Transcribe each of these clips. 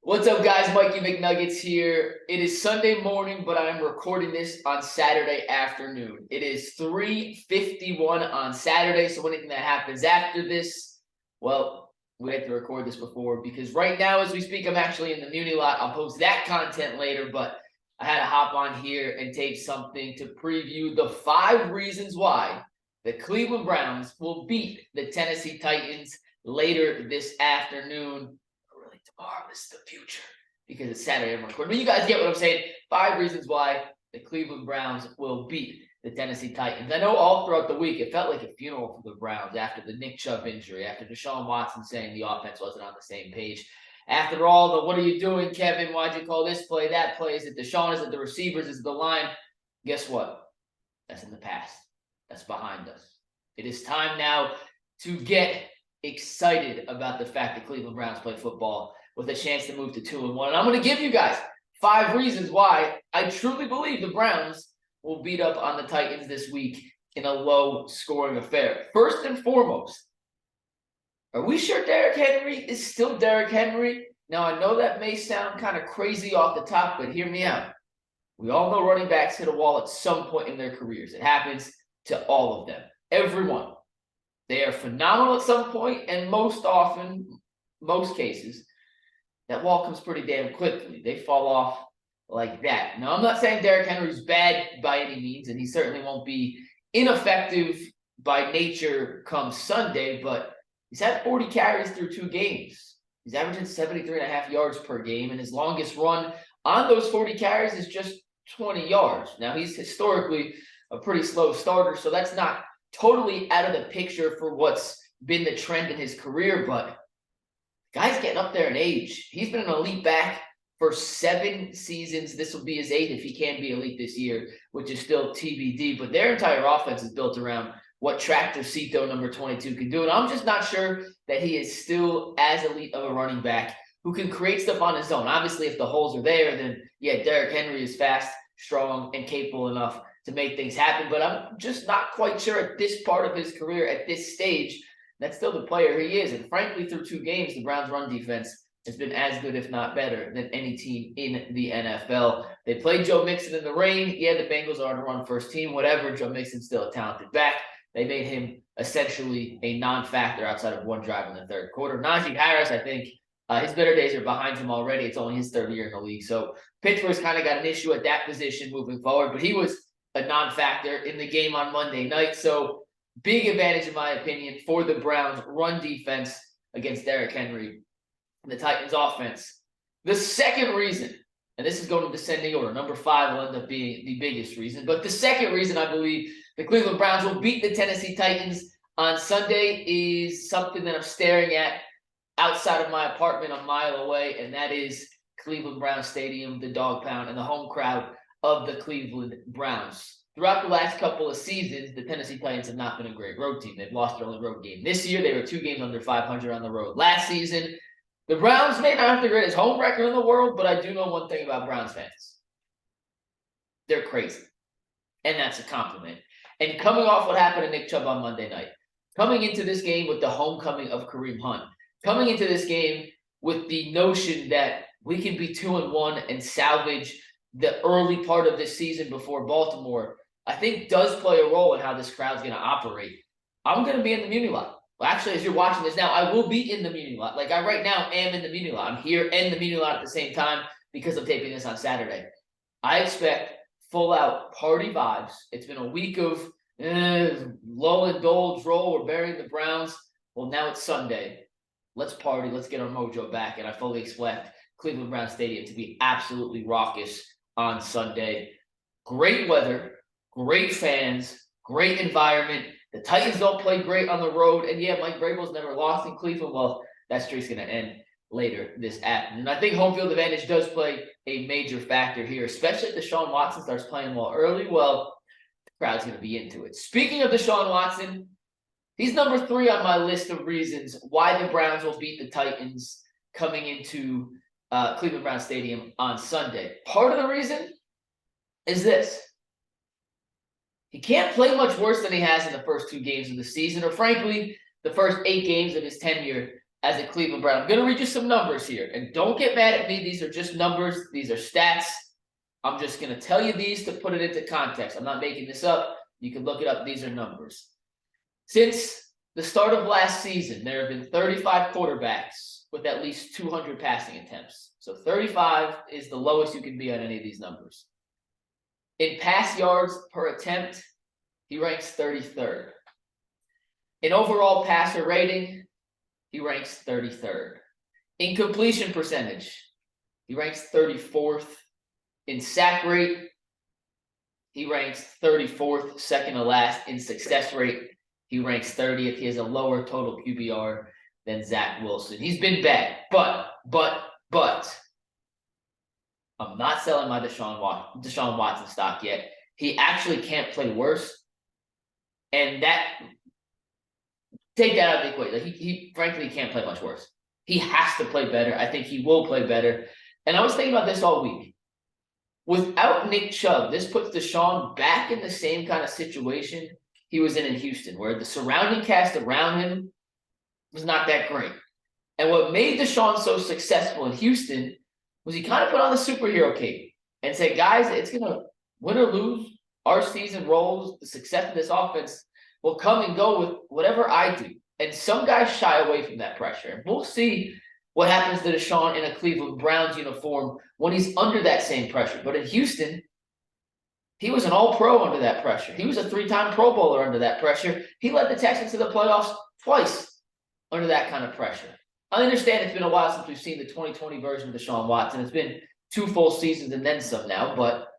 What's up, guys? Mikey McNuggets here. It is Sunday morning, but I'm recording this on Saturday afternoon. It is 3:51 on Saturday, so anything that happens after this, well, we had to record this before because right now, as we speak, I'm actually in the Muni lot. I'll post that content later, but I had to hop on here and tape something to preview the 5 reasons why the Cleveland Browns will beat the Tennessee Titans later this afternoon. Tomorrow is the future because it's Saturday I'm recording. But you guys get what I'm saying. 5 reasons why the Cleveland Browns will beat the Tennessee Titans. I know all throughout the week it felt like a funeral for the Browns after the Nick Chubb injury, after Deshaun Watson saying the offense wasn't on the same page. After all the what are you doing, Kevin? Why'd you call this play, that play? Is it Deshaun? Is it the receivers? Is it the line? Guess what? That's in the past. That's behind us. It is time now to get excited about the fact that Cleveland Browns play football with a chance to move to 2-1. And I'm going to give you guys 5 reasons why I truly believe the Browns will beat up on the Titans this week in a low-scoring affair. First and foremost, are we sure Derrick Henry is still Derrick Henry? Now, I know that may sound kind of crazy off the top, but hear me out. We all know running backs hit a wall at some point in their careers. It happens to all of them, everyone. They are phenomenal at some point, and most often, most cases, that wall comes pretty damn quickly. They fall off like that. Now, I'm not saying Derrick Henry's bad by any means, and he certainly won't be ineffective by nature come Sunday, but he's had 40 carries through 2 games. He's averaging 73.5 yards per game, and his longest run on those 40 carries is just 20 yards. Now, he's historically a pretty slow starter, so that's not totally out of the picture for what's been the trend in his career, but guy's getting up there in age. He's been an elite back for 7 seasons. This will be his 8th if he can be elite this year, which is still TBD. But their entire offense is built around what Tractor Cito number 22 can do. And I'm just not sure that he is still as elite of a running back who can create stuff on his own. Obviously, if the holes are there, then, yeah, Derrick Henry is fast, strong, and capable enough to make things happen. But I'm just not quite sure at this part of his career, at this stage, that's still the player he is. And frankly, through 2 games, the Browns' run defense has been as good, if not better, than any team in the NFL. They played Joe Mixon in the rain. Yeah, the Bengals are on a run-first team, whatever. Joe Mixon's still a talented back. They made him essentially a non-factor outside of 1 drive in the 3rd quarter. Najee Harris, I think, his better days are behind him already. It's only his 3rd year in the league. So Pittsburgh's kind of got an issue at that position moving forward. But he was a non-factor in the game on Monday night. So big advantage, in my opinion, for the Browns' run defense against Derrick Henry and the Titans' offense. The second reason, and this is going in descending order, number 5 will end up being the biggest reason, but the second reason I believe the Cleveland Browns will beat the Tennessee Titans on Sunday is something that I'm staring at outside of my apartment a mile away, and that is Cleveland Browns Stadium, the dog pound, and the home crowd of the Cleveland Browns. Throughout the last couple of seasons, the Tennessee Titans have not been a great road team. They've lost their only road game. This year, they were 2 games under 500 on the road. Last season, the Browns may not have the greatest home record in the world, but I do know one thing about Browns fans. They're crazy. And that's a compliment. And coming off what happened to Nick Chubb on Monday night, coming into this game with the homecoming of Kareem Hunt, coming into this game with the notion that we can be 2-1 and salvage the early part of this season before Baltimore, I think does play a role in how this crowd's going to operate. I'm going to be in the Muni lot. Well, actually, as you're watching this now, I will be in the Muni lot. Like I right now am in the Muni lot. I'm here and the Muni lot at the same time because I'm taping this on Saturday. I expect full-out party vibes. It's been a week of low and dole, roll. We're burying the Browns. Well, now it's Sunday. Let's party. Let's get our mojo back. And I fully expect Cleveland Browns Stadium to be absolutely raucous on Sunday. Great weather. Great fans, great environment. The Titans don't play great on the road. And yeah, Mike Vrabel's never lost in Cleveland. Well, that streak's going to end later this afternoon. I think home field advantage does play a major factor here, especially if Deshaun Watson starts playing well early. Well, the crowd's going to be into it. Speaking of Deshaun Watson, he's number 3 on my list of reasons why the Browns will beat the Titans coming into Cleveland Browns Stadium on Sunday. Part of the reason is this. He can't play much worse than he has in the first 2 games of the season, or frankly, the first 8 games of his tenure as a Cleveland Brown. I'm going to read you some numbers here. And don't get mad at me. These are just numbers. These are stats. I'm just going to tell you these to put it into context. I'm not making this up. You can look it up. These are numbers. Since the start of last season, there have been 35 quarterbacks with at least 200 passing attempts. So 35 is the lowest you can be on any of these numbers. In pass yards per attempt, he ranks 33rd. In overall passer rating, he ranks 33rd. In completion percentage, he ranks 34th. In sack rate, he ranks 34th, second to last. In success rate, he ranks 30th. He has a lower total QBR than Zach Wilson. He's been bad, but I'm not selling my Deshaun Watson stock yet. He actually can't play worse. And take that out of the equation. Like he frankly can't play much worse. He has to play better. I think he will play better. And I was thinking about this all week. Without Nick Chubb, this puts Deshaun back in the same kind of situation he was in Houston, where the surrounding cast around him was not that great. And what made Deshaun so successful in Houston was he kind of put on the superhero cape and said, guys, it's going to win or lose. Our season rolls. The success of this offense will come and go with whatever I do. And some guys shy away from that pressure. And we'll see what happens to Deshaun in a Cleveland Browns uniform when he's under that same pressure. But in Houston, he was an all-pro under that pressure. He was a 3-time Pro Bowler under that pressure. He led the Texans to the playoffs twice under that kind of pressure. I understand it's been a while since we've seen the 2020 version of Deshaun Watson. It's been 2 full seasons and then some now, but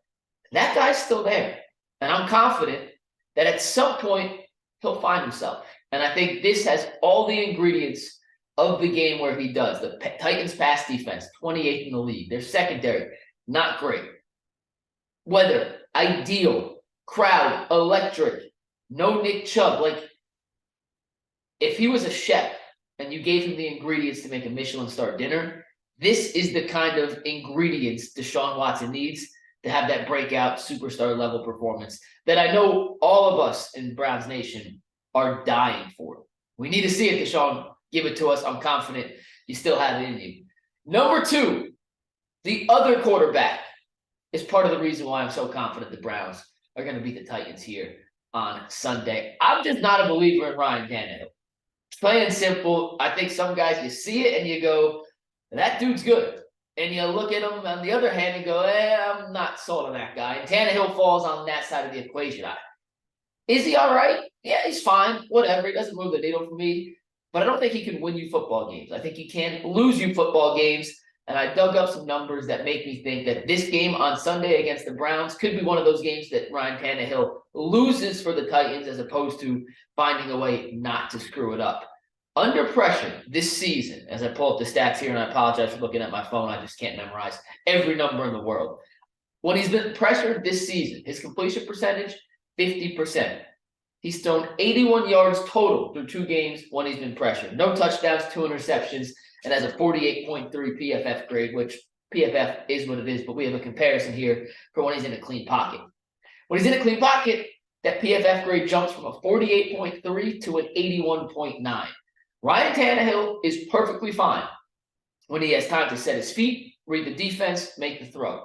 that guy's still there. And I'm confident that at some point he'll find himself. And I think this has all the ingredients of the game where he does. The Titans pass defense, 28th in the league. Their secondary, not great. Weather, ideal. Crowd, electric. No Nick Chubb. Like, if he was a chef and you gave him the ingredients to make a Michelin star dinner, this is the kind of ingredients Deshaun Watson needs to have that breakout superstar level performance that I know all of us in Browns Nation are dying for. We need to see it, Deshaun. Give it to us. I'm confident you still have it in you. Number 2, the other quarterback is part of the reason why I'm so confident the Browns are going to beat the Titans here on Sunday. I'm just not a believer in Ryan Tannehill. Plain and simple. I think some guys, you see it and you go, that dude's good. And you look at him on the other hand and go, I'm not sold on that guy. And Tannehill falls on that side of the equation. Is he all right? Yeah, he's fine. Whatever. He doesn't move the needle for me. But I don't think he can win you football games. I think he can lose you football games. And I dug up some numbers that make me think that this game on Sunday against the Browns could be one of those games that Ryan Tannehill loses for the Titans as opposed to finding a way not to screw it up. Under pressure this season, as I pull up the stats here, and I apologize for looking at my phone, I just can't memorize every number in the world. When he's been pressured this season, his completion percentage, 50%. He's thrown 81 yards total through 2 games when he's been pressured. No touchdowns, 2 interceptions, and has a 48.3 PFF grade, which PFF is what it is, but we have a comparison here for when he's in a clean pocket. When he's in a clean pocket, that PFF grade jumps from a 48.3 to an 81.9. Ryan Tannehill is perfectly fine when he has time to set his feet, read the defense, make the throw.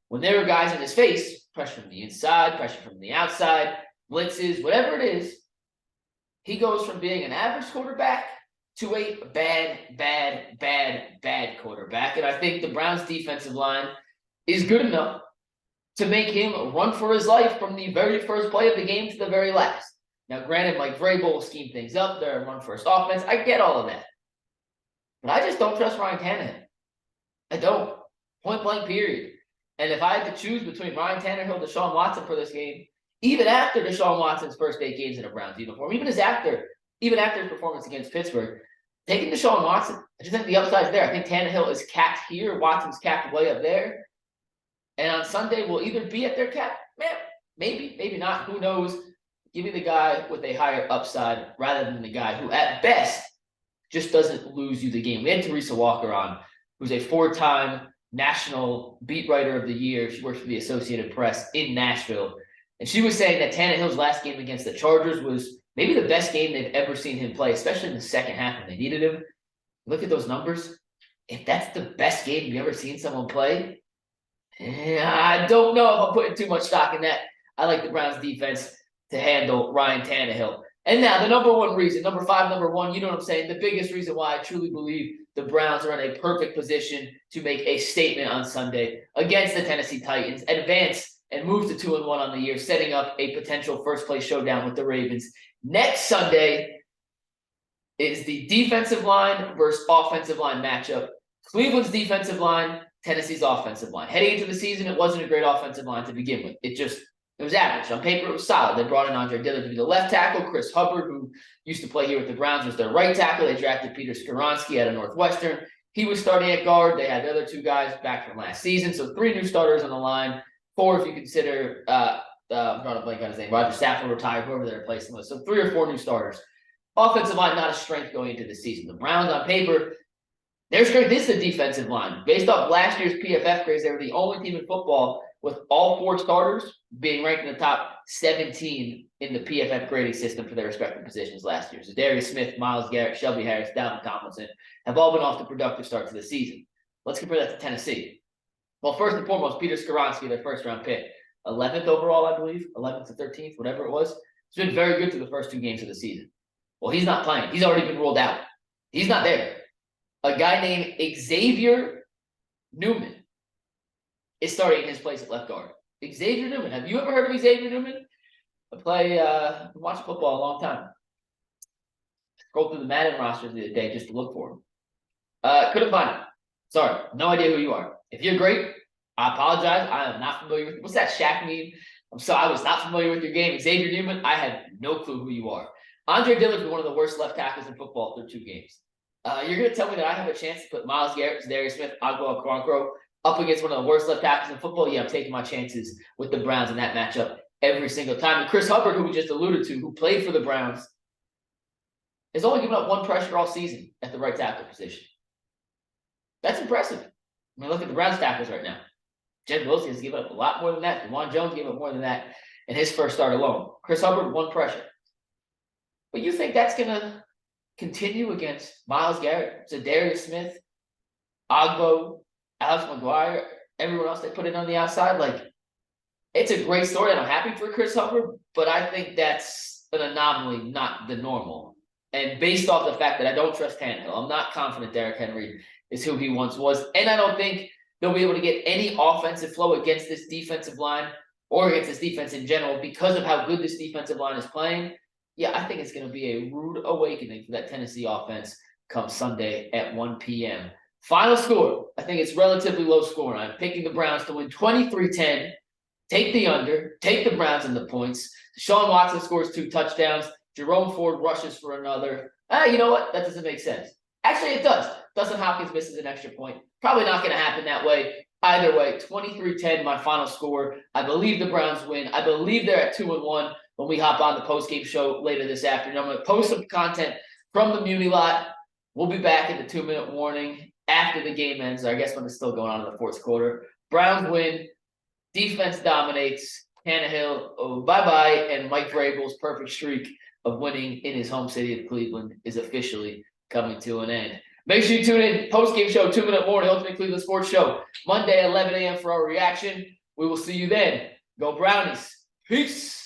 When there are guys in his face, pressure from the inside, pressure from the outside, blitzes, whatever it is, he goes from being an average quarterback to a bad quarterback. And I think the Browns' defensive line is good enough to make him run for his life from the very first play of the game to the very last. Now, granted, Mike Vrabel will scheme things up. They're a run-first offense. I get all of that. But I just don't trust Ryan Tannehill. I don't. Point blank, period. And if I had to choose between Ryan Tannehill and Deshaun Watson for this game, even after Deshaun Watson's first 8 games in a Browns uniform, even after his performance against Pittsburgh, taking Deshaun Watson, I just think the upside's there. I think Tannehill is capped here. Watson's capped way up there. And on Sunday, we'll either be at their cap. Man, maybe not. Who knows? Give me the guy with a higher upside rather than the guy who, at best, just doesn't lose you the game. We had Teresa Walker on, who's a 4-time national beat writer of the year. She works for the Associated Press in Nashville. And she was saying that Tannehill's last game against the Chargers was maybe the best game they've ever seen him play, especially in the second half when they needed him. Look at those numbers. If that's the best game you've ever seen someone play, I don't know if I'm putting too much stock in that. I like the Browns defense to handle Ryan Tannehill. And now the number one reason, number 5, number 1, you know what I'm saying? The biggest reason why I truly believe the Browns are in a perfect position to make a statement on Sunday against the Tennessee Titans, advance and move to 2-1 on the year, setting up a potential first-place showdown with the Ravens. Next Sunday is the defensive line versus offensive line matchup. Cleveland's defensive line, Tennessee's offensive line. Heading into the season, it wasn't a great offensive line to begin with. It was average. On paper, it was solid. They brought in Andre Dillard to be the left tackle. Chris Hubbard, who used to play here with the Browns, was their right tackle. They drafted Peter Skoronski out of Northwestern. He was starting at guard. They had the other 2 guys back from last season. So 3 new starters on the line. 4 if you consider, I'm drawing a blank on his name, Roger Stafford retired, whoever they're replacing with. So 3 or 4 new starters. Offensive line, not a strength going into the season. The Browns on paper, their strength is the defensive line. Based off last year's PFF grades, they were the only team in football with all 4 starters being ranked in the top 17 in the PFF grading system for their respective positions last year. So Darius Smith, Myles Garrett, Shelby Harris, Dalvin Tomlinson have all been off to productive start to the season. Let's compare that to Tennessee. Well, first and foremost, Peter Skoronski, their first-round pick. 11th overall, I believe. 11th to 13th, whatever it was. It's been very good through the first 2 games of the season. Well, he's not playing. He's already been ruled out. He's not there. A guy named Xavier Newman is starting in his place at left guard. Xavier Newman. Have you ever heard of Xavier Newman? I watched football a long time. Scrolled through the Madden rosters the other day just to look for him. Couldn't find him. Sorry, no idea who you are. If you're great, I apologize. I am not familiar with you. What's that Shaq meme? I'm sorry, I was not familiar with your game. Xavier Newman, I have no clue who you are. Andre Dillard is one of the worst left tackles in football through 2 games. You're going to tell me that I have a chance to put Myles Garrett, Darius Smith, Agbo Okoronkwo up against one of the worst left tackles in football? Yeah, I'm taking my chances with the Browns in that matchup every single time. And Chris Hubbard, who we just alluded to, who played for the Browns, has only given up 1 pressure all season at the right tackle position. That's impressive. I mean, look at the Browns tackles right now. Jed Wilson has given up a lot more than that. DeJuan Jones gave up more than that in his first start alone. Chris Hubbard, 1 pressure. But you think that's going to continue against Myles Garrett, Zadarius Smith, Agbo, Alex McGuire, everyone else they put in on the outside? Like, it's a great story, and I'm happy for Chris Hubbard, but I think that's an anomaly, not the normal. And based off the fact that I don't trust Tannehill, I'm not confident Derrick Henry is who he once was, and I don't think they'll be able to get any offensive flow against this defensive line or against this defense in general because of how good this defensive line is playing. Yeah, I think it's going to be a rude awakening for that Tennessee offense come Sunday at 1 p.m. Final score, I think it's relatively low scoring. I'm picking the Browns to win 23-10, take the under, take the Browns in the points. Deshaun Watson scores 2 touchdowns. Jerome Ford rushes for another. You know what? That doesn't make sense. Actually, it does. Dustin Hopkins misses an extra point. Probably not going to happen that way. Either way, 23-10, my final score. I believe the Browns win. I believe they're at 2-1 when we hop on the postgame show later this afternoon. I'm going to post some content from the Muni lot. We'll be back in the 2-minute warning after the game ends, or I guess when it's still going on in the 4th quarter. Browns win. Defense dominates. Tannehill, oh, bye-bye. And Mike Vrabel's perfect streak of winning in his home city of Cleveland is officially coming to an end. Make sure you tune in. Post-game show, 2-minute warning, Ultimate Cleveland Sports Show. Monday at 11 a.m. for our reaction. We will see you then. Go Brownies. Peace.